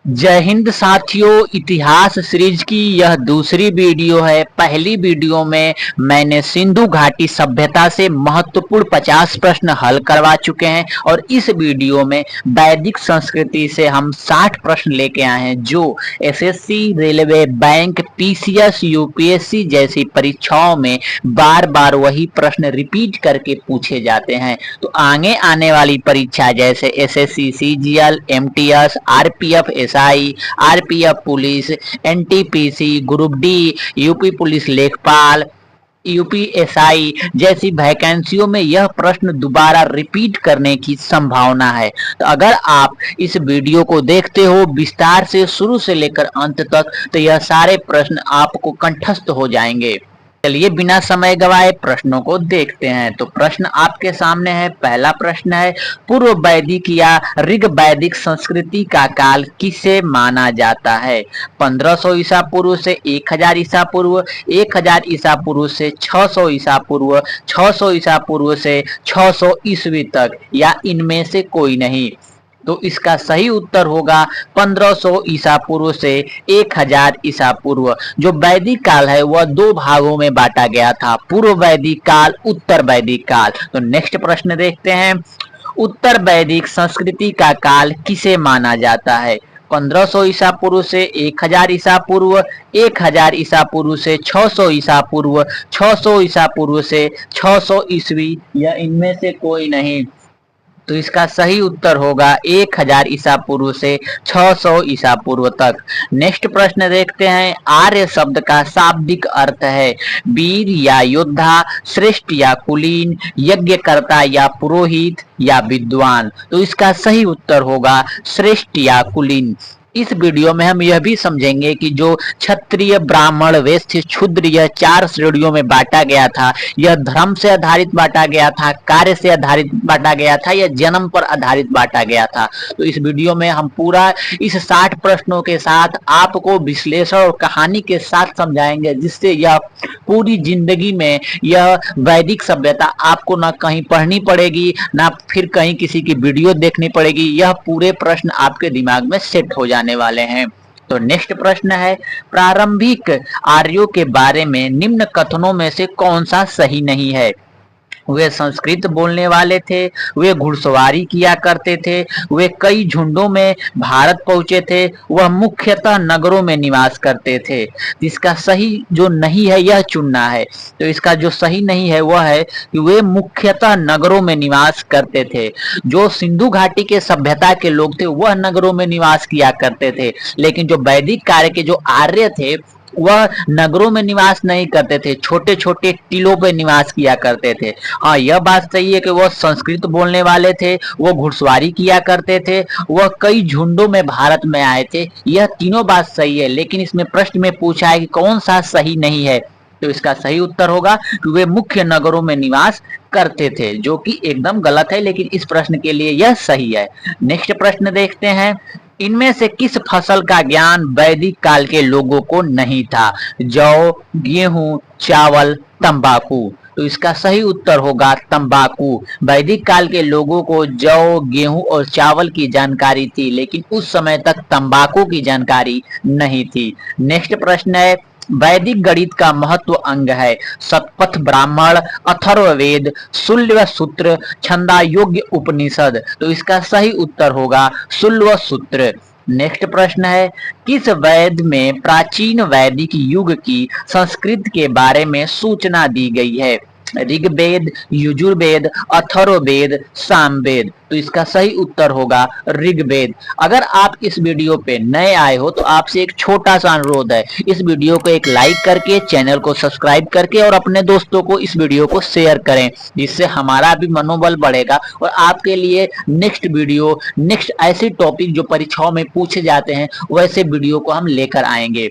जय हिंद साथियों, इतिहास सीरीज की यह दूसरी वीडियो है। पहली वीडियो में मैंने सिंधु घाटी सभ्यता से महत्वपूर्ण 50 प्रश्न हल करवा चुके हैं और इस वीडियो में वैदिक संस्कृति से हम 60 प्रश्न लेके आए हैं जो SSC, railway, bank, PCS, UPSC जैसी परीक्षाओं में बार बार वही प्रश्न रिपीट करके पूछे जाते हैं। तो आगे आने वाली परीक्षा जैसे SSC, CGL, MTS, RPF, RPF police, NTPC, group D, UP police लेखपाल, यूपीएसआई जैसी वैकेंसियों में यह प्रश्न दोबारा रिपीट करने की संभावना है। तो अगर आप इस वीडियो को देखते हो विस्तार से शुरू से लेकर अंत तक तो यह सारे प्रश्न आपको कंठस्थ हो जाएंगे। चलिए बिना समय गवाए प्रश्नों को देखते हैं। तो प्रश्न आपके सामने है। पहला प्रश्न है, पूर्व वैदिक या ऋग वैदिक संस्कृति का काल किसे माना जाता है? 1500 ईसा पूर्व से 1000 ईसा पूर्व, 1000 ईसा पूर्व से 600 ईसा पूर्व, 600 ईसा पूर्व से 600 ईस्वी तक, या इनमें से कोई नहीं। तो इसका सही उत्तर होगा 1500 ईसा पूर्व से 1000 ईसा पूर्व। जो वैदिक काल है वह दो भागों में बांटा गया था, पूर्व वैदिक काल, उत्तर वैदिक काल। तो नेक्स्ट प्रश्न देखते हैं, उत्तर वैदिक संस्कृति का काल किसे माना जाता है? 1500 ईसा पूर्व से 1000 ईसा पूर्व, 1000 ईसा पूर्व से 600 ईसा पूर्व, 600 ईसा पूर्व से 600 ईस्वी, या इनमें से कोई नहीं। तो इसका सही उत्तर होगा 1000 ईसा पूर्व से 600 ईसा पूर्व तक। नेक्स्ट प्रश्न देखते हैं, आर्य शब्द का शाब्दिक अर्थ है वीर या योद्धा, श्रेष्ठ या कुलीन, यज्ञकर्ता या पुरोहित, या विद्वान। तो इसका सही उत्तर होगा श्रेष्ठ या कुलीन। इस वीडियो में हम यह भी समझेंगे कि जो क्षत्रिय, ब्राह्मण, वैश्य, शूद्र यह 4 श्रेणियों में बांटा गया था, यह धर्म से आधारित बांटा गया था, कार्य से आधारित बांटा गया था, या जन्म पर आधारित बांटा गया था। तो इस वीडियो में हम पूरा इस 60 प्रश्नों के साथ आपको विश्लेषण और कहानी के साथ समझाएंगे, जिससे यह पूरी जिंदगी में यह वैदिक सभ्यता आपको ना कहीं पढ़नी पड़ेगी, ना फिर कहीं किसी की वीडियो देखनी पड़ेगी। यह पूरे प्रश्न आपके दिमाग में सेट हो जाने वाले हैं। तो नेक्स्ट प्रश्न है, प्रारंभिक आर्यों के बारे में निम्न कथनों में से कौन सा सही नहीं है? वे संस्कृत बोलने वाले थे, वे घुड़सवारी किया करते थे, वे कई झुंडों में भारत पहुंचे थे, वह मुख्यतः नगरों में निवास करते थे। इसका सही जो नहीं है यह चुनना है। तो इसका जो सही नहीं है वह है कि वे मुख्यतः नगरों में निवास करते थे। जो सिंधु घाटी के सभ्यता के लोग थे वह नगरों में निवास किया करते थे, लेकिन जो वैदिक कार्य के जो आर्य थे वह नगरों में निवास नहीं करते थे, छोटे छोटे टीलों पे निवास किया करते थे। हाँ, यह बात सही है कि वह संस्कृत बोलने वाले थे, वह घुड़सवारी किया करते थे, वह कई झुंडों में भारत में आए थे। यह तीनों बात सही है, लेकिन इसमें प्रश्न में पूछा है कि कौन सा सही नहीं है। तो इसका सही उत्तर होगा कि वे मुख्य नगरों में निवास करते थे, जो कि एकदम गलत है, लेकिन इस प्रश्न के लिए यह सही है। नेक्स्ट प्रश्न देखते हैं, इनमें से किस फसल का ज्ञान वैदिक काल के लोगों को नहीं था? जौ, गेहूं, चावल, तंबाकू। तो इसका सही उत्तर होगा तंबाकू। वैदिक काल के लोगों को जौ, गेहूं और चावल की जानकारी थी, लेकिन उस समय तक तंबाकू की जानकारी नहीं थी। नेक्स्ट प्रश्न है, वैदिक गणित का महत्व अंग है शतपथ ब्राह्मण, अथर्ववेद, शुल्व सूत्र, छंदायोग्य उपनिषद। तो इसका सही उत्तर होगा शुल्व सूत्र। नेक्स्ट प्रश्न है, किस वेद में प्राचीन वैदिक युग की संस्कृत के बारे में सूचना दी गई है? ऋग्वेद, यजुर्वेद, अथर्ववेद, सामवेद। तो इसका सही उत्तर होगा ऋग्वेद। अगर आप इस वीडियो पे नए आए हो तो आपसे एक छोटा सा अनुरोध है, इस वीडियो को एक लाइक करके, चैनल को सब्सक्राइब करके और अपने दोस्तों को इस वीडियो को शेयर करें, जिससे हमारा भी मनोबल बढ़ेगा और आपके लिए नेक्स्ट वीडियो, नेक्स्ट ऐसे टॉपिक जो परीक्षाओं में पूछे जाते हैं वैसे वीडियो को हम लेकर आएंगे।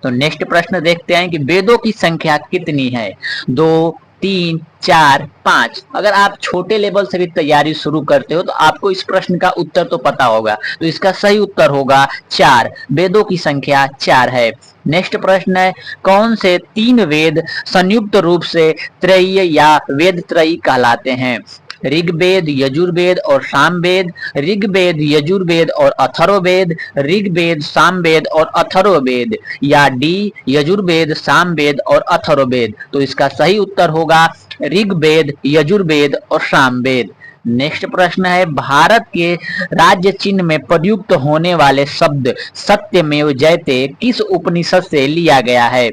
तो नेक्स्ट प्रश्न देखते हैं कि वेदों की संख्या कितनी है? 2, 3, 4, 5। अगर आप छोटे लेवल से भी तैयारी शुरू करते हो तो आपको इस प्रश्न का उत्तर तो पता होगा। तो इसका सही उत्तर होगा 4। वेदों की संख्या 4 है। नेक्स्ट प्रश्न है, कौन से 3 वेद संयुक्त रूप से त्रयी या वेद त्रयी कहलाते हैं? ऋग्वेद, यजुर्वेद और सामवेद, ऋग्वेद, यजुर्वेद और अथर्ववेद, ऋग्वेद, सामवेद और अथर्ववेद, या डी यजुर्वेद, सामवेद और अथर्ववेद। तो इसका सही उत्तर होगा ऋग्वेद, यजुर्वेद और सामवेद। नेक्स्ट प्रश्न है, भारत के राज्य चिन्ह में प्रयुक्त होने वाले शब्द सत्यमेव जयते किस उपनिषद से लिया गया है?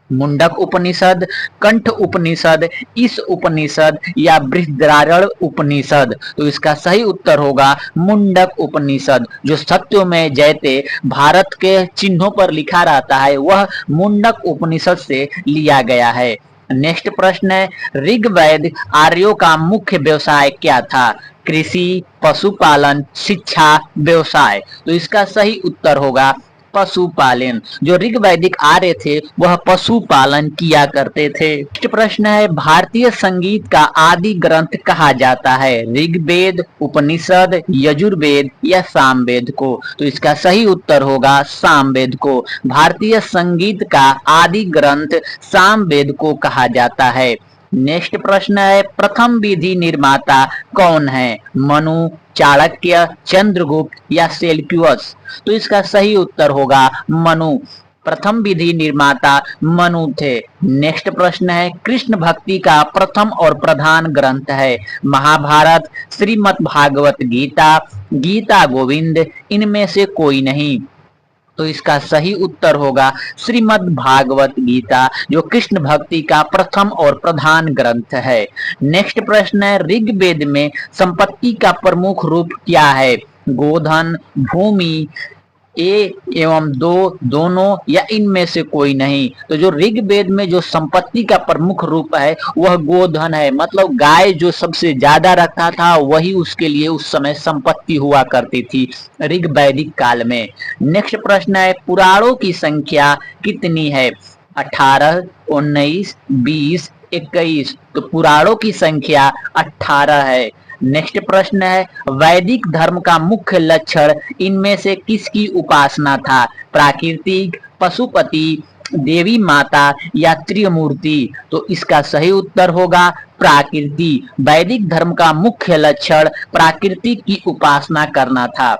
मुंडक उपनिषद, कंठ उपनिषद, इस उपनिषद या बृहदारण्यक उपनिषद। तो इसका सही उत्तर होगा मुंडक उपनिषद। जो सत्यमेव जयते भारत के चिन्हों पर लिखा रहता है वह मुंडक उपनिषद से लिया गया है। नेक्स्ट प्रश्न है, ऋग्वेद आर्यों का मुख्य व्यवसाय क्या था? कृषि, पशुपालन, शिक्षा, व्यवसाय। तो इसका सही उत्तर होगा पशुपालन। जो ऋग्वैदिक आर्य थे वह पशुपालन किया करते थे। नेक्स्ट प्रश्न है, भारतीय संगीत का आदि ग्रंथ कहा जाता है? ऋग्वेद, उपनिषद, यजुर्वेद या सामवेद को? तो इसका सही उत्तर होगा सामवेद को। भारतीय संगीत का आदि ग्रंथ सामवेद को कहा जाता है। नेक्स्ट प्रश्न है, प्रथम विधि निर्माता कौन है? मनु, चाणक्य, चंद्रगुप्त या सेल्युकस? तो इसका सही उत्तर होगा मनु। प्रथम विधि निर्माता मनु थे। नेक्स्ट प्रश्न है, कृष्ण भक्ति का प्रथम और प्रधान ग्रंथ है? महाभारत, श्रीमद् भागवत गीता, गीता गोविंद, इनमें से कोई नहीं। तो इसका सही उत्तर होगा श्रीमद् भागवत गीता, जो कृष्ण भक्ति का प्रथम और प्रधान ग्रंथ है। नेक्स्ट प्रश्न है, ऋग्वेद में संपत्ति का प्रमुख रूप क्या है? गोधन, भूमि, ए एवं दो, दोनों या इनमें से कोई नहीं। तो जो ऋग्वेद में जो संपत्ति का प्रमुख रूप है वह गोधन है। मतलब गाय जो सबसे ज्यादा रखता था वही उसके लिए उस समय संपत्ति हुआ करती थी ऋग्वैदिक काल में। नेक्स्ट प्रश्न है, पुराणों की संख्या कितनी है? 18, 19, 20, 21। तो पुराणों की संख्या 18 है। नेक्स्ट प्रश्न है, वैदिक धर्म का मुख्य लक्षण इनमें से किसकी उपासना था? प्राकृतिक, पशुपति, देवी माता या त्रिमूर्ति? तो इसका सही उत्तर होगा प्राकृति। वैदिक धर्म का मुख्य लक्षण प्रकृति की उपासना करना था।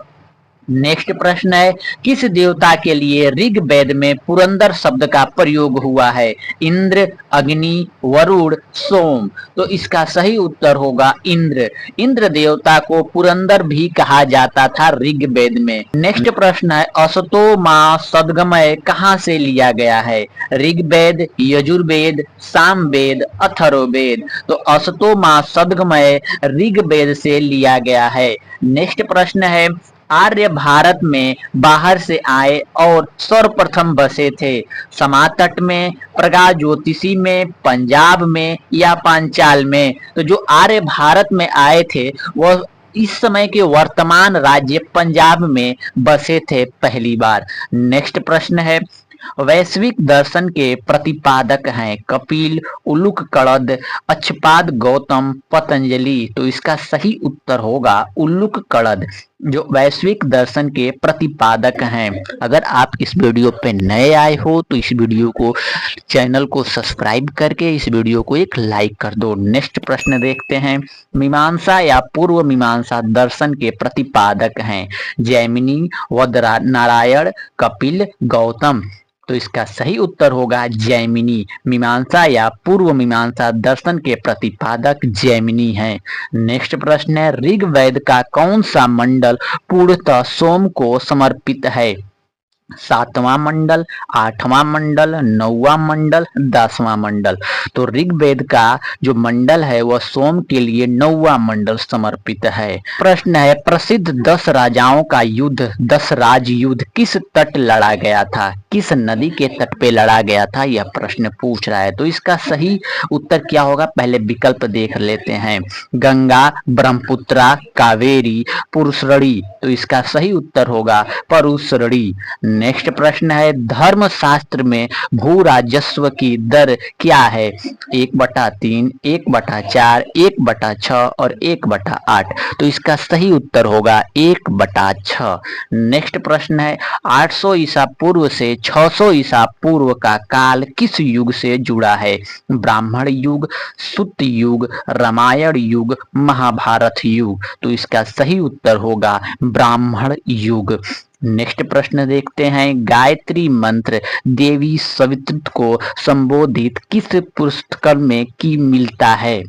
नेक्स्ट प्रश्न है, किस देवता के लिए ऋग्वेद में पुरंदर शब्द का प्रयोग हुआ है? इंद्र, अग्नि, वरुण, सोम। तो इसका सही उत्तर होगा इंद्र। इंद्र देवता को पुरंदर भी कहा जाता था ऋग्वेद में। नेक्स्ट प्रश्न है, असतो मा सद्गमय कहाँ से लिया गया है? ऋग्वेद, यजुर्वेद, सामवेद, अथर्ववेद। तो असतो मा सद्गमय ऋग्वेद से लिया गया है। नेक्स्ट प्रश्न है, आर्य भारत में बाहर से आए और सर्वप्रथम बसे थे? समातट में, प्रागज्योतिषी में, पंजाब में या पांचाल में? तो जो आर्य भारत में आए थे वह इस समय के वर्तमान राज्य पंजाब में बसे थे पहली बार। नेक्स्ट प्रश्न है, वैश्विक दर्शन के प्रतिपादक हैं? कपिल, उलूक कड़द, अक्षपाद गौतम, पतंजलि। तो इसका सही उत्तर होगा उलूक कड़द, जो वैश्विक दर्शन के प्रतिपादक हैं। अगर आप इस वीडियो पे नए आए हो तो इस वीडियो को, चैनल को सब्सक्राइब करके इस वीडियो को एक लाइक कर दो। नेक्स्ट प्रश्न देखते हैं, मीमांसा या पूर्व मीमांसा दर्शन के प्रतिपादक हैं? जैमिनी, वदनारायण, कपिल, गौतम। तो इसका सही उत्तर होगा जैमिनी। मीमांसा या पूर्व मीमांसा दर्शन के प्रतिपादक जैमिनी हैं। नेक्स्ट प्रश्न है, ऋग्वेद का कौन सा मंडल पूर्णतः सोम को समर्पित है? 7वां मंडल, 8वां मंडल, 9वां मंडल, 10वां मंडल। तो ऋग्वेद का जो मंडल है वह सोम के लिए 9वां मंडल समर्पित है। प्रश्न है, प्रसिद्ध 10 राजाओं का युद्ध, 10 राज युद्ध किस तट लड़ा गया था? किस नदी के तट पे लड़ा गया था? यह प्रश्न पूछ रहा है। तो इसका सही उत्तर क्या होगा? पहले विकल्प देख लेते हैं। गंगा, ब्रह्मपुत्रा, कावेरी, पुरुषरणी। तो इसका सही उत्तर होगा पुरुषरणी। नेक्स्ट प्रश्न है, धर्म शास्त्र में भू राजस्व की दर क्या है? 1/3, 1/4, 1/6 और 1/8। तो इसका सही उत्तर होगा 1/6। नेक्स्ट प्रश्न है, 800 ईसा पूर्व से 600 ईसा पूर्व का काल किस युग से जुड़ा है? ब्राह्मण युग, सूत युग, रामायण युग, महाभारत युग। तो इसका सही उत्तर होगा ब्राह्मण युग। नेक्स्ट प्रश्न देखते हैं, गायत्री मंत्र देवी सवितृ को संबोधित किस पुस्तक में की मिलता है?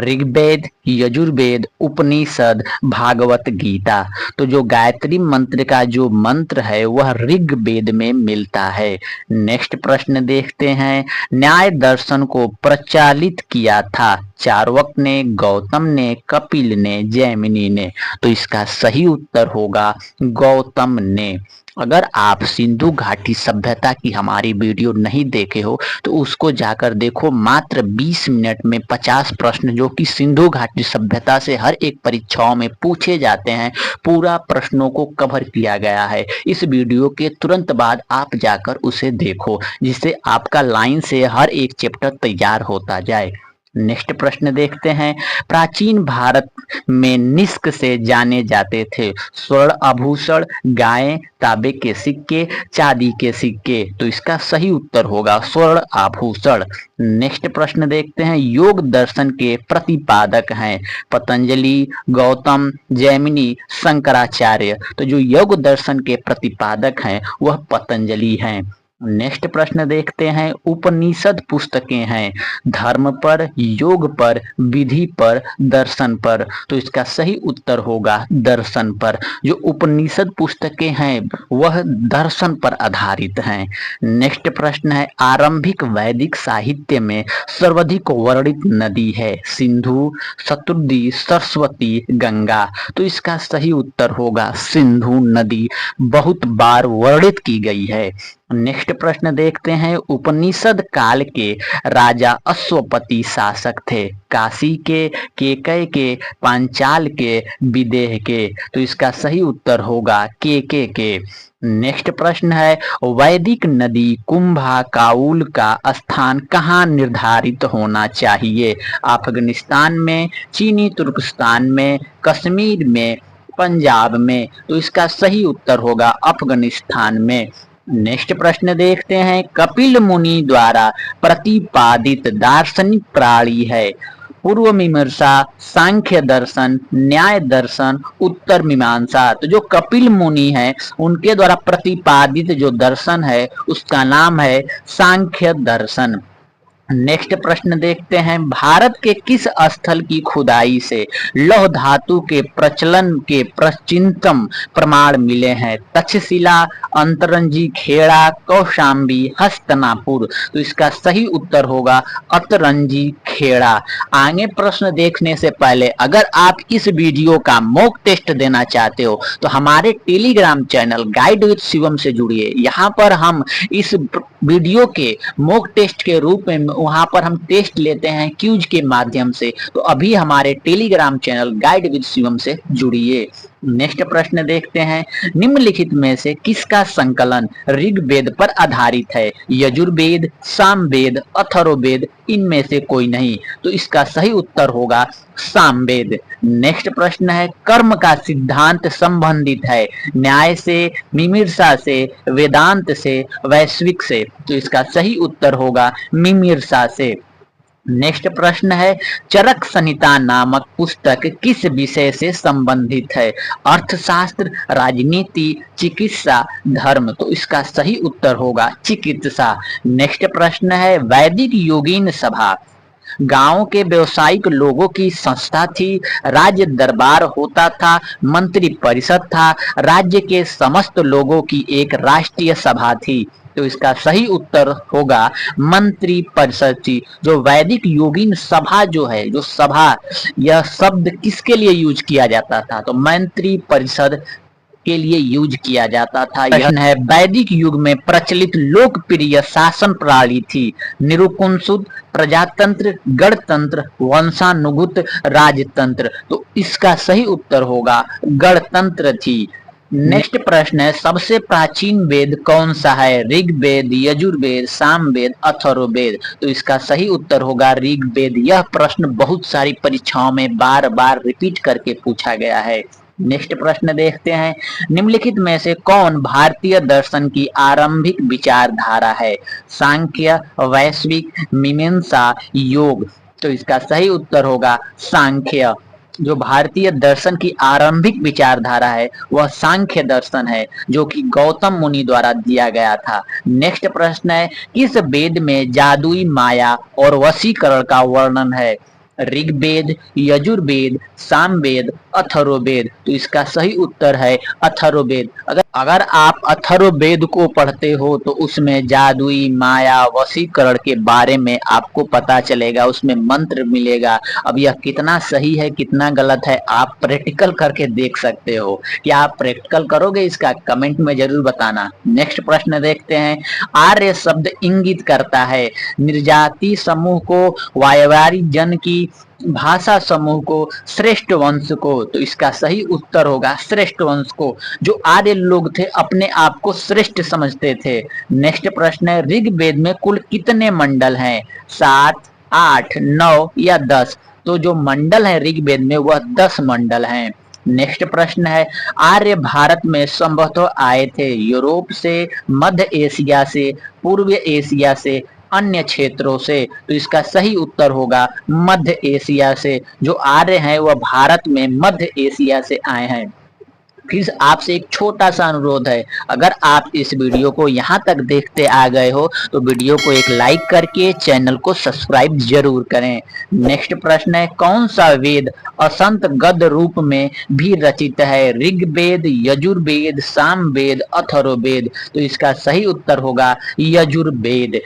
ऋग्वेद, यजुर्वेद, उपनिषद, भागवत गीता। तो जो गायत्री मंत्र का जो मंत्र है वह ऋग्वेद में मिलता है। नेक्स्ट प्रश्न देखते हैं, न्याय दर्शन को प्रचलित किया था? चार्वाक ने, गौतम ने, कपिल ने, जैमिनी ने। तो इसका सही उत्तर होगा गौतम ने। अगर आप सिंधु घाटी सभ्यता की हमारी वीडियो नहीं देखे हो तो उसको जाकर देखो। मात्र 20 मिनट में 50 प्रश्न जो कि सिंधु घाटी सभ्यता से हर एक परीक्षाओं में पूछे जाते हैं, पूरा प्रश्नों को कवर किया गया है। इस वीडियो के तुरंत बाद आप जाकर उसे देखो, जिससे आपका लाइन से हर एक चैप्टर तैयार होता जाए। नेक्स्ट प्रश्न देखते हैं, प्राचीन भारत में निष्क से जाने जाते थे? स्वर्ण आभूषण, गायें, तांबे के सिक्के, चांदी के सिक्के। तो इसका सही उत्तर होगा स्वर्ण आभूषण। नेक्स्ट प्रश्न देखते हैं, योग दर्शन के प्रतिपादक हैं? पतंजलि, गौतम, जैमिनी, शंकराचार्य। तो जो योग दर्शन के प्रतिपादक हैं वह पतंजलि हैं। नेक्स्ट प्रश्न देखते हैं, उपनिषद पुस्तकें हैं? धर्म पर, योग पर, विधि पर, दर्शन पर। तो इसका सही उत्तर होगा दर्शन पर। जो उपनिषद पुस्तकें हैं वह दर्शन पर आधारित हैं। नेक्स्ट प्रश्न है, आरंभिक वैदिक साहित्य में सर्वाधिक वर्णित नदी है? सिंधु, शतुद्री, सरस्वती, गंगा। तो इसका सही उत्तर होगा सिंधु नदी बहुत बार वर्णित की गई है। नेक्स्ट प्रश्न देखते हैं, उपनिषद काल के राजा अश्वपति शासक थे? काशी के, केकय के, पांचाल के, विदेह के। तो इसका सही उत्तर होगा केकय के। नेक्स्ट प्रश्न है, वैदिक नदी कुंभा काउल का स्थान कहाँ निर्धारित होना चाहिए? अफगानिस्तान में, चीनी तुर्कस्तान में, कश्मीर में, पंजाब में। तो इसका सही उत्तर होगा अफगानिस्तान में। नेक्स्ट प्रश्न देखते हैं, कपिल मुनि द्वारा प्रतिपादित दार्शनिक प्रणाली है? पूर्व मीमांसा, सांख्य दर्शन, न्याय दर्शन, उत्तर मीमांसा। तो जो कपिल मुनि है उनके द्वारा प्रतिपादित जो दर्शन है उसका नाम है सांख्य दर्शन। नेक्स्ट प्रश्न देखते हैं, भारत के किस स्थल की खुदाई से लौह धातु के प्रचलन के प्राचीनतम प्रमाण मिले हैं? तक्षशिला, अंतरंजी खेड़ा, कौशाम्बी, हस्तिनापुर। तो इसका सही उत्तर होगा अंतरंजी खेड़ा। आगे प्रश्न देखने से पहले अगर आप इस वीडियो का मॉक टेस्ट देना चाहते हो तो हमारे Telegram channel guide with Shivam से जुड़िए। यहाँ पर हम इस वीडियो के मॉक टेस्ट के रूप में वहां पर हम टेस्ट लेते हैं क्यूज के माध्यम से। तो अभी हमारे Telegram channel guide with Shivam से जुड़िए। नेक्स्ट प्रश्न देखते हैं, निम्नलिखित में से किसका संकलन ऋग्वेद पर आधारित है? यजुर्वेद, सामवेद, अथर्ववेद, इनमें से कोई नहीं। तो इसका सही उत्तर होगा सामवेद। नेक्स्ट प्रश्न है, कर्म का सिद्धांत संबंधित है? न्याय से, मीमांसा से, वेदांत से, वैश्विक से। तो इसका सही उत्तर होगा मीमांसा से। नेक्स्ट प्रश्न है, चरक संहिता नामक पुस्तक किस विषय से संबंधित है? अर्थशास्त्र, राजनीति, चिकित्सा, धर्म। तो इसका सही उत्तर होगा चिकित्सा। नेक्स्ट प्रश्न है, वैदिक योगीन सभा गांव के व्यवसायिक लोगों की संस्था थी, राज्य दरबार होता था, मंत्री परिषद था, राज्य के समस्त लोगों की एक राष्ट्रीय सभा थी। तो इसका सही उत्तर होगा मंत्री परिषद थी। जो वैदिक योगीन सभा जो है, जो सभा, यह शब्द किसके लिए यूज किया जाता था? तो मंत्री परिषद के लिए यूज किया जाता था। यह है, वैदिक युग में प्रचलित लोकप्रिय शासन प्रणाली थी? निरुकुंसुद, प्रजातंत्र, गणतंत्र, वंशानुगत, राजतंत्र। तो इसका सही उत्तर होगा गणतंत्र थी। नेक्स्ट प्रश्न है, सबसे प्राचीन वेद कौन सा है? ऋग्वेद, यजुर्वेद, सामवेद, अथर्ववेद। तो इसका सही उत्तर होगा ऋग्वेद। यह प्रश्न बहुत सारी परीक्षाओं में बार बार रिपीट करके पूछा गया है। नेक्स्ट प्रश्न देखते हैं, निम्नलिखित में से कौन भारतीय दर्शन की आरंभिक विचारधारा है? सांख्य, वैश्विक, मीमांसा, योग। तो इसका सही उत्तर होगा सांख्य। जो भारतीय दर्शन की आरंभिक विचारधारा है वह सांख्य दर्शन है, जो कि गौतम मुनि द्वारा दिया गया था। नेक्स्ट प्रश्न है, किस वेद में जादुई माया और वशीकरण का वर्णन है? ऋग्वेद, यजुर्वेद, सामवेद, अथर्ववेद। तो इसका सही उत्तर है अथर्ववेद। अगर आप अथर्ववेद को पढ़ते हो तो उसमें जादुई माया वशीकरण के बारे में आपको पता चलेगा, उसमें मंत्र मिलेगा। अब यह कितना सही है कितना गलत है आप प्रैक्टिकल करके देख सकते हो। क्या आप प्रैक्टिकल करोगे? इसका कमेंट में जरूर बताना। नेक्स्ट प्रश्न देखते हैं, आर्य शब्द इंगित करता है निर्जाति समूह को, वायवारी जन की भाषा समूह को, श्रेष्ठ वंश को। तो इसका सही उत्तर होगा श्रेष्ठ वंश को। जो आर्य लोग थे अपने आप को श्रेष्ठ समझते थे। नेक्स्ट प्रश्न है, ऋग्वेद में कुल कितने मंडल हैं? 7, 8, 9 या 10? तो जो मंडल है ऋग्वेद में वह 10 मंडल हैं। नेक्स्ट प्रश्न है, आर्य भारत में संभवतः आए थे यूरोप से, मध्य एशिया से, पूर्व एशिया से, अन्य क्षेत्रों से। तो इसका सही उत्तर होगा मध्य एशिया से। जो आर्य हैं वह भारत में मध्य एशिया से आए हैं। फिर आपसे एक छोटा सा अनुरोध है, अगर आप इस वीडियो को यहाँ तक देखते आ गए हो तो वीडियो को एक लाइक करके चैनल को सब्सक्राइब जरूर करें। नेक्स्ट प्रश्न है, कौन सा वेद असंत गद्य रूप में भी रचित है? ऋग्वेद, यजुर्वेद, सामवेद, अथर्ववेद। तो इसका सही उत्तर होगा यजुर्वेद।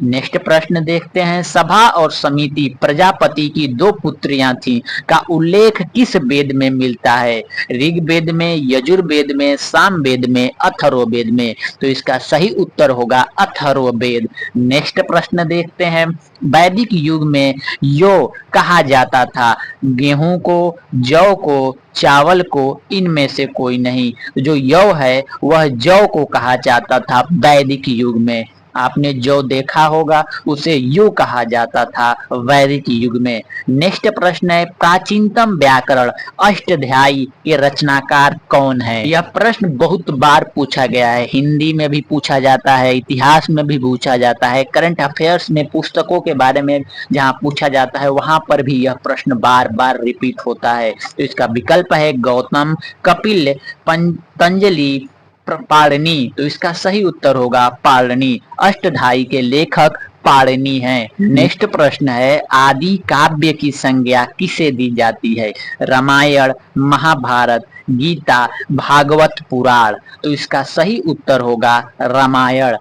नेक्स्ट प्रश्न देखते हैं, सभा और समिति प्रजापति की 2 पुत्रियां थीं का उल्लेख किस वेद में मिलता है? ऋग्वेद में, यजुर्वेद में, सामवेद में, अथर्ववेद में। तो इसका सही उत्तर होगा अथर्ववेद। नेक्स्ट प्रश्न देखते हैं, वैदिक युग में यो कहा जाता था? गेहूं को, जौ को, चावल को, इनमें से कोई नहीं। जो यौ है वह जौ को कहा जाता था वैदिक युग में। आपने जो देखा होगा उसे यू कहा जाता था वैदिक युग में। नेक्स्ट प्रश्न है, प्राचीनतम व्याकरण अष्टाध्यायी के रचनाकार कौन है? यह प्रश्न बहुत बार पूछा गया है, हिंदी में भी पूछा जाता है, इतिहास में भी पूछा जाता है, करंट अफेयर्स में पुस्तकों के बारे में जहां पूछा जाता है वहां पर भी यह प्रश्न बार बार रिपीट होता है। तो इसका विकल्प है गौतम, कपिल, पतंजलि, पाणिनि। तो इसका सही उत्तर होगा पाणिनि। अष्टधाई के लेखक पाणिनि हैं। नेक्स्ट प्रश्न है, आदि काव्य की संज्ञा किसे दी जाती है? रामायण, महाभारत, गीता, भागवत पुराण। तो इसका सही उत्तर होगा रामायण।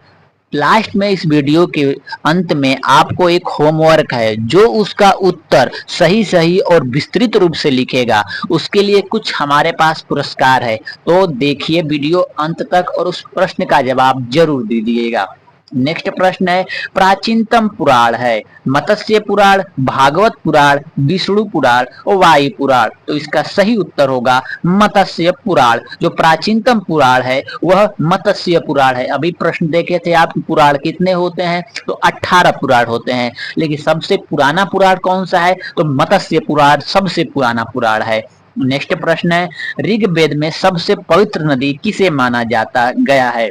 लास्ट में इस वीडियो के अंत में आपको एक होमवर्क है, जो उसका उत्तर सही सही और विस्तृत रूप से लिखेगा उसके लिए कुछ हमारे पास पुरस्कार है। तो देखिए वीडियो अंत तक और उस प्रश्न का जवाब जरूर दीजिएगा। नेक्स्ट प्रश्न है, प्राचीनतम पुराण है मत्स्य पुराण, भागवत पुराण, विष्णु पुराण और वायु पुराण। तो इसका सही उत्तर होगा मत्स्य पुराण। जो प्राचीनतम पुराण है वह मत्स्य पुराण है। अभी प्रश्न देखे थे आप, पुराण कितने होते हैं? तो 18 पुराण होते हैं, लेकिन सबसे पुराना पुराण कौन सा है? तो मत्स्य पुराण सबसे पुराना पुराण है। नेक्स्ट प्रश्न है, ऋग्वेद में सबसे पवित्र नदी किसे माना जाता गया है?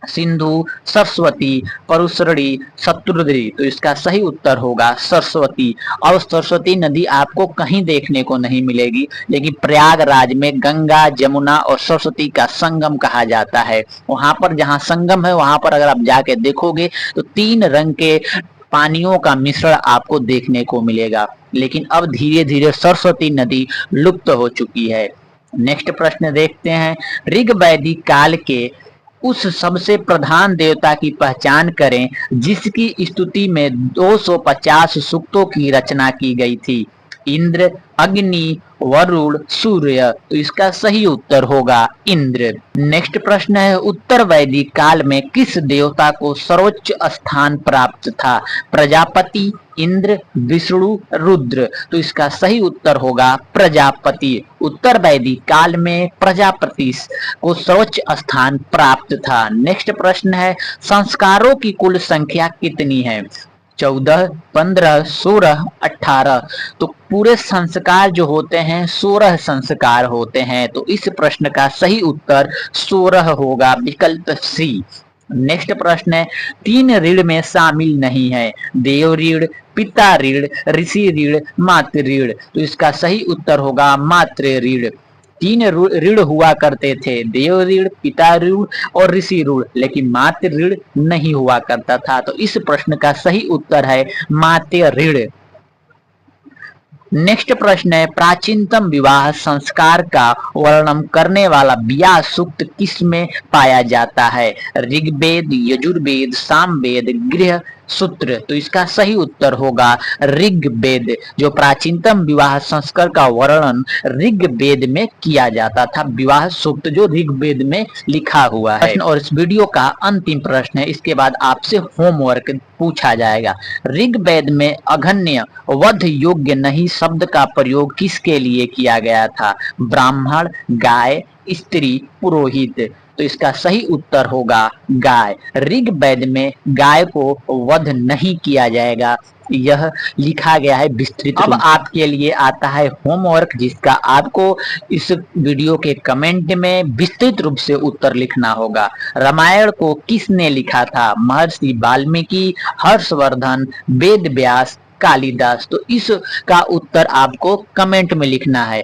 सिंधु, सरस्वती, परुशरणी, शत्रुद्री। तो इसका सही उत्तर होगा सरस्वती। और सरस्वती नदी आपको कहीं देखने को नहीं मिलेगी, लेकिन प्रयागराज में गंगा, जमुना और सरस्वती का संगम कहा जाता है। वहां पर जहां संगम है वहां पर अगर आप जाके देखोगे तो 3 रंग के पानियों का मिश्रण आपको देखने को मिलेगा। लेकिन अब धीरे धीरे सरस्वती नदी लुप्त हो चुकी है। नेक्स्ट प्रश्न देखते हैं, ऋग्वैदिक काल के उस सबसे प्रधान देवता की पहचान करें जिसकी स्तुति में 250 सूक्तों की रचना की गई थी। इंद्र, अग्नि, वरुण, सूर्य। तो इसका सही उत्तर होगा इंद्र। नेक्स्ट प्रश्न है, उत्तर वैदिक काल में किस देवता को सर्वोच्च स्थान प्राप्त था? प्रजापति, इंद्र, विष्णु, रुद्र। तो इसका सही उत्तर होगा प्रजापति। उत्तर वैदिक काल में प्रजापति को सर्वोच्च स्थान प्राप्त था। नेक्स्ट प्रश्न है, संस्कारों की कुल संख्या कितनी है? 14, 15, 16, 18। तो पूरे संस्कार जो होते हैं 16 संस्कार होते हैं। तो इस प्रश्न का सही उत्तर 16 होगा, विकल्प सी। नेक्स्ट प्रश्न है, 3 ऋण में शामिल नहीं है, देव ऋण, पिता ऋण, ऋषि ऋण, मातृ ऋण। तो इसका सही उत्तर होगा मातृ ऋण। 3 ऋण हुआ करते थे, देव ऋण, पिता ऋण और ऋषि ऋण, लेकिन मातृ ऋण नहीं हुआ करता था। तो इस प्रश्न का सही उत्तर है मातृ ऋण। नेक्स्ट प्रश्न है, प्राचीनतम विवाह संस्कार का वर्णन करने वाला विवाह सूक्त किसमें पाया जाता है? ऋग्वेद, यजुर्वेद, सामवेद, गृह सूत्र। तो इसका सही उत्तर होगा ऋग्वेद। जो प्राचीनतम विवाह संस्कार का वर्णन ऋग्वेद में किया जाता था, विवाह सूक्त जो ऋग्वेद में लिखा हुआ है। और इस वीडियो का अंतिम प्रश्न है, इसके बाद आपसे होमवर्क पूछा जाएगा। ऋग्वेद में अघन्य वध योग्य नहीं शब्द का प्रयोग किसके लिए किया गया था? ब्राह्मण, गाय, स्त्री, पुरोहित। तो इसका सही उत्तर होगा गाय। ऋग्वेद में गाय को वध नहीं किया जाएगा, यह लिखा गया है विस्तृत। अब आपके लिए आता है होमवर्क, जिसका आपको इस वीडियो के कमेंट में विस्तृत रूप से उत्तर लिखना होगा। रामायण को किसने लिखा था? महर्षि वाल्मीकि, हर्षवर्धन, वेद व्यास, कालिदास। तो इसका उत्तर आपको कमेंट में लिखना है।